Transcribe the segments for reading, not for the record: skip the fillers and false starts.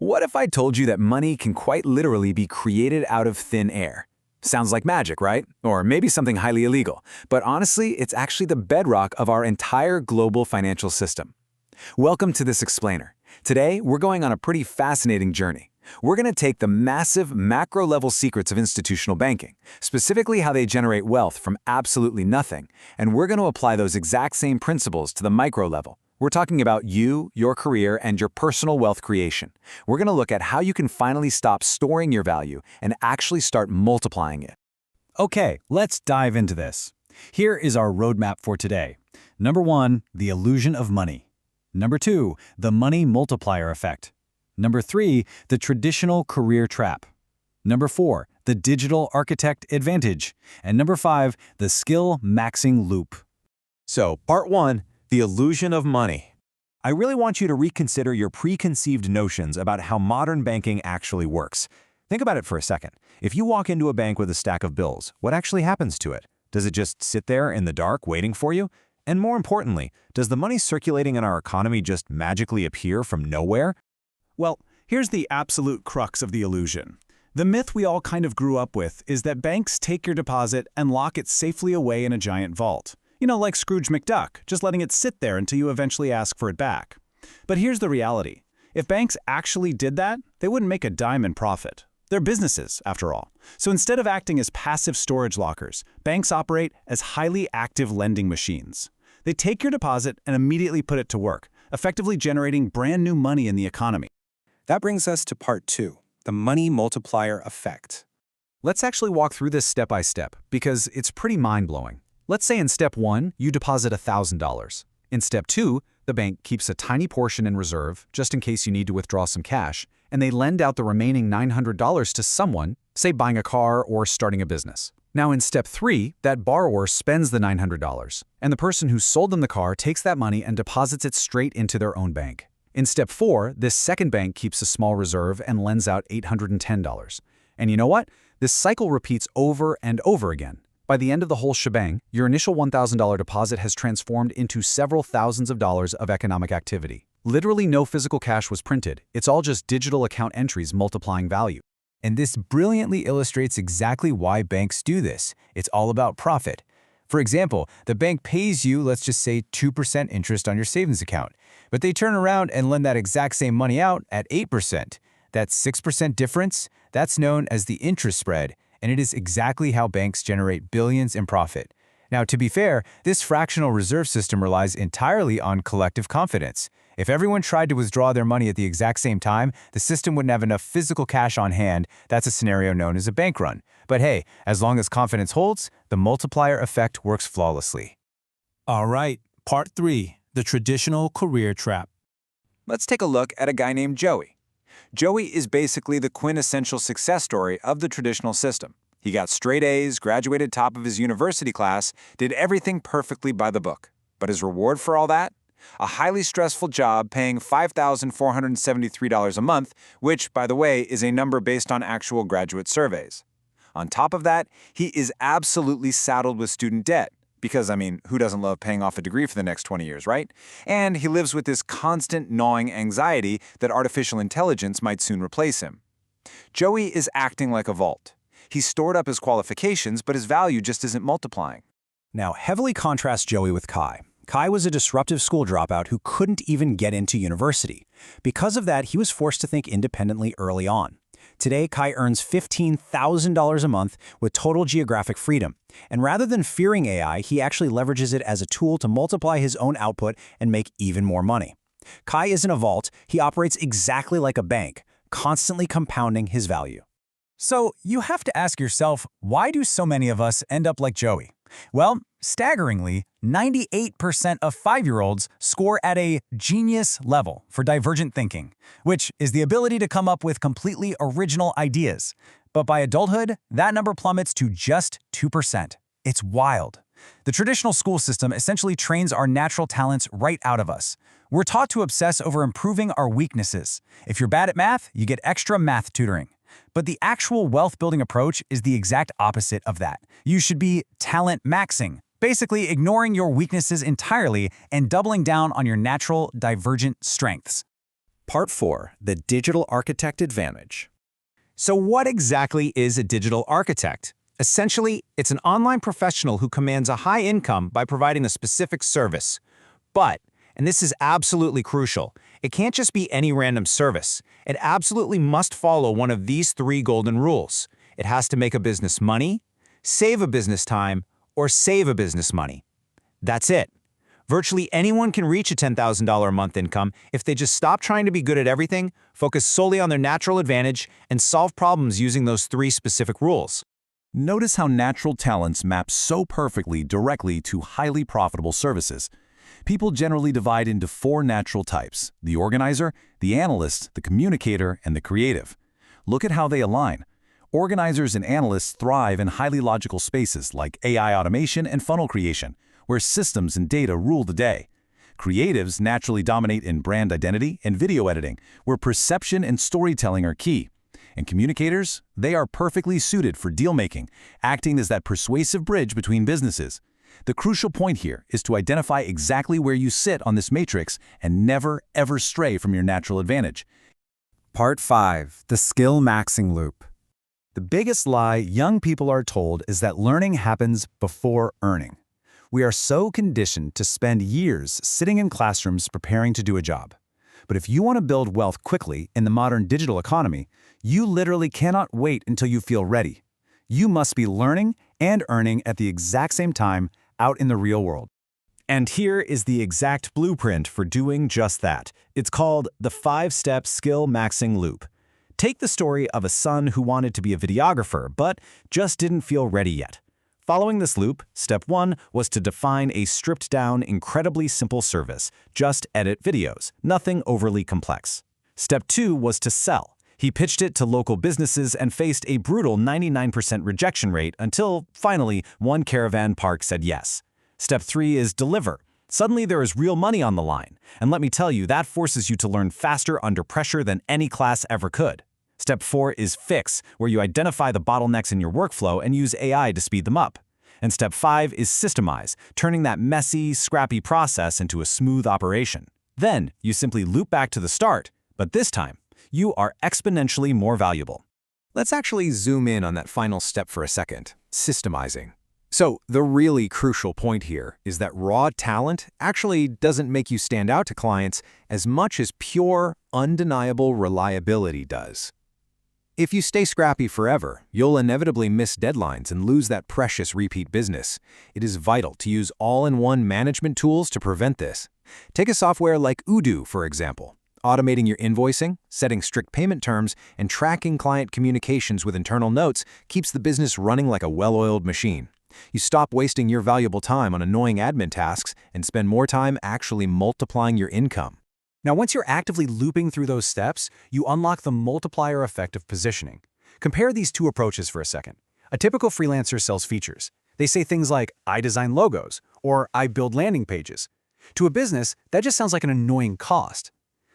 What if I told you that money can quite literally be created out of thin air? Sounds like magic, right? Or maybe something highly illegal. But honestly, it's actually the bedrock of our entire global financial system. Welcome to this explainer. Today, we're going on a pretty fascinating journey. We're going to take the massive macro-level secrets of institutional banking, specifically how they generate wealth from absolutely nothing, and we're going to apply those exact same principles to the micro level. We're talking about you, your career, and your personal wealth creation. We're going to look at how you can finally stop storing your value and actually start multiplying it. Okay, let's dive into this. Here is our roadmap for today. Number 1, the illusion of money. Number 2, the money multiplier effect. Number 3, the traditional career trap. Number 4, the digital architect advantage. And number 5, the skill maxing loop. So, part 1, the illusion of money. I really want you to reconsider your preconceived notions about how modern banking actually works. Think about it for a second. If you walk into a bank with a stack of bills, what actually happens to it? Does it just sit there in the dark waiting for you? And more importantly, does the money circulating in our economy just magically appear from nowhere? Well, here's the absolute crux of the illusion. The myth we all kind of grew up with is that banks take your deposit and lock it safely away in a giant vault. You know, like Scrooge McDuck, just letting it sit there until you eventually ask for it back. But here's the reality. If banks actually did that, they wouldn't make a dime in profit. They're businesses, after all. So instead of acting as passive storage lockers, banks operate as highly active lending machines. They take your deposit and immediately put it to work, effectively generating brand new money in the economy. That brings us to part 2, the money multiplier effect. Let's actually walk through this step by step, because it's pretty mind-blowing. Let's say in step 1, you deposit $1,000. In step 2, the bank keeps a tiny portion in reserve, just in case you need to withdraw some cash, and they lend out the remaining $900 to someone, say buying a car or starting a business. Now in step 3, that borrower spends the $900, and the person who sold them the car takes that money and deposits it straight into their own bank. In step 4, this second bank keeps a small reserve and lends out $810. And you know what? This cycle repeats over and over again. By the end of the whole shebang, your initial $1,000 deposit has transformed into several thousands of dollars of economic activity. Literally no physical cash was printed. It's all just digital account entries multiplying value. And this brilliantly illustrates exactly why banks do this. It's all about profit. For example, the bank pays you, let's just say, 2% interest on your savings account, but they turn around and lend that exact same money out at 8%. That 6% difference, that's known as the interest spread, and it is exactly how banks generate billions in profit. Now, to be fair, this fractional reserve system relies entirely on collective confidence. If everyone tried to withdraw their money at the exact same time, the system wouldn't have enough physical cash on hand. That's a scenario known as a bank run. But hey, as long as confidence holds, the multiplier effect works flawlessly. All right, part 3, the traditional career trap. Let's take a look at a guy named Joey. Joey is basically the quintessential success story of the traditional system. He got straight A's, graduated top of his university class, did everything perfectly by the book. But his reward for all that? A highly stressful job paying $5,473 a month, which, by the way, is a number based on actual graduate surveys. On top of that, he is absolutely saddled with student debt. Because, who doesn't love paying off a degree for the next 20 years, right? And he lives with this constant gnawing anxiety that artificial intelligence might soon replace him. Joey is acting like a vault. He's stored up his qualifications, but his value just isn't multiplying. Now, heavily contrast Joey with Kai. Kai was a disruptive school dropout who couldn't even get into university. Because of that, he was forced to think independently early on. Today, Kai earns $15,000 a month with total geographic freedom. And rather than fearing AI, he actually leverages it as a tool to multiply his own output and make even more money. Kai isn't a vault, he operates exactly like a bank, constantly compounding his value. So you have to ask yourself, why do so many of us end up like Joey? Well, staggeringly, 98% of 5-year-olds score at a genius level for divergent thinking, which is the ability to come up with completely original ideas. But by adulthood, that number plummets to just 2%. It's wild. The traditional school system essentially trains our natural talents right out of us. We're taught to obsess over improving our weaknesses. If you're bad at math, you get extra math tutoring. But the actual wealth-building approach is the exact opposite of that. You should be talent maxing, basically ignoring your weaknesses entirely and doubling down on your natural divergent strengths. Part 4. The Digital Architect Advantage. So what exactly is a digital architect? Essentially, it's an online professional who commands a high income by providing a specific service. But, and this is absolutely crucial, it can't just be any random service. It absolutely must follow one of these 3 golden rules. It has to make a business money, save a business time, or save a business money. That's it. Virtually anyone can reach a $10,000 a month income if they just stop trying to be good at everything, focus solely on their natural advantage, and solve problems using those 3 specific rules. Notice how natural talents map so perfectly directly to highly profitable services. People generally divide into 4 natural types: the organizer, the analyst, the communicator, and the creative. Look at how they align. Organizers and analysts thrive in highly logical spaces like AI automation and funnel creation, where systems and data rule the day. Creatives naturally dominate in brand identity and video editing, where perception and storytelling are key. And communicators, they are perfectly suited for deal-making, acting as that persuasive bridge between businesses. The crucial point here is to identify exactly where you sit on this matrix and never, ever stray from your natural advantage. Part 5. The Skill Maxing Loop. The biggest lie young people are told is that learning happens before earning. We are so conditioned to spend years sitting in classrooms preparing to do a job. But if you want to build wealth quickly in the modern digital economy, you literally cannot wait until you feel ready. You must be learning and earning at the exact same time out in the real world. And here is the exact blueprint for doing just that. It's called the 5-step skill maxing loop. Take the story of a son who wanted to be a videographer but just didn't feel ready yet. Following this loop, step 1 was to define a stripped-down, incredibly simple service. Just edit videos, nothing overly complex. Step 2 was to sell. He pitched it to local businesses and faced a brutal 99% rejection rate until, finally, one caravan park said yes. Step 3 is deliver. Suddenly there is real money on the line. And let me tell you, that forces you to learn faster under pressure than any class ever could. Step 4 is fix, where you identify the bottlenecks in your workflow and use AI to speed them up. And step 5 is systemize, turning that messy, scrappy process into a smooth operation. Then you simply loop back to the start, but this time, you are exponentially more valuable. Let's actually zoom in on that final step for a second, systemizing. So the really crucial point here is that raw talent actually doesn't make you stand out to clients as much as pure, undeniable reliability does. If you stay scrappy forever, you'll inevitably miss deadlines and lose that precious repeat business. It is vital to use all-in-one management tools to prevent this. Take a software like Odoo, for example. Automating your invoicing, setting strict payment terms, and tracking client communications with internal notes keeps the business running like a well-oiled machine. You stop wasting your valuable time on annoying admin tasks and spend more time actually multiplying your income. Now, once you're actively looping through those steps, you unlock the multiplier effect of positioning. Compare these 2 approaches for a second. A typical freelancer sells features. They say things like, I design logos, or I build landing pages. To a business, that just sounds like an annoying cost.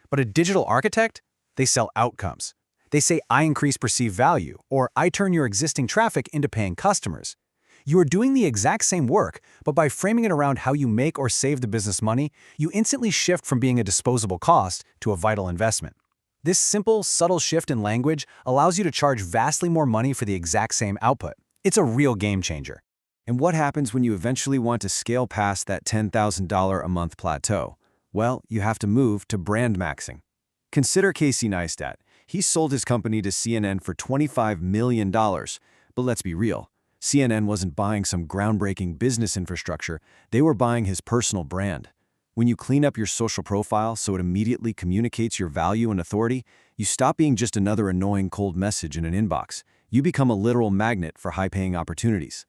But a digital architect, they sell outcomes. They say, I increase perceived value, or I turn your existing traffic into paying customers. You are doing the exact same work, but by framing it around how you make or save the business money, you instantly shift from being a disposable cost to a vital investment. This simple, subtle shift in language allows you to charge vastly more money for the exact same output. It's a real game changer. And what happens when you eventually want to scale past that $10,000 a month plateau? Well, you have to move to brand maxing. Consider Casey Neistat. He sold his company to CNN for $25 million. But let's be real. CNN wasn't buying some groundbreaking business infrastructure, they were buying his personal brand. When you clean up your social profile so it immediately communicates your value and authority, you stop being just another annoying cold message in an inbox. You become a literal magnet for high-paying opportunities.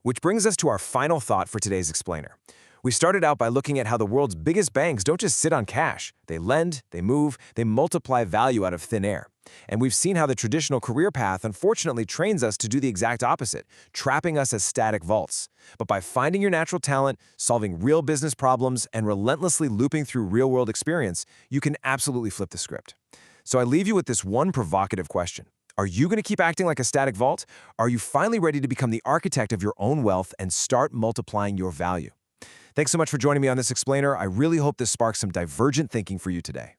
Which brings us to our final thought for today's explainer. We started out by looking at how the world's biggest banks don't just sit on cash. They lend, they move, they multiply value out of thin air. And we've seen how the traditional career path unfortunately trains us to do the exact opposite, trapping us as static vaults. But by finding your natural talent, solving real business problems, and relentlessly looping through real-world experience, you can absolutely flip the script. So I leave you with this one provocative question. Are you going to keep acting like a static vault? Are you finally ready to become the architect of your own wealth and start multiplying your value? Thanks so much for joining me on this explainer. I really hope this sparks some divergent thinking for you today.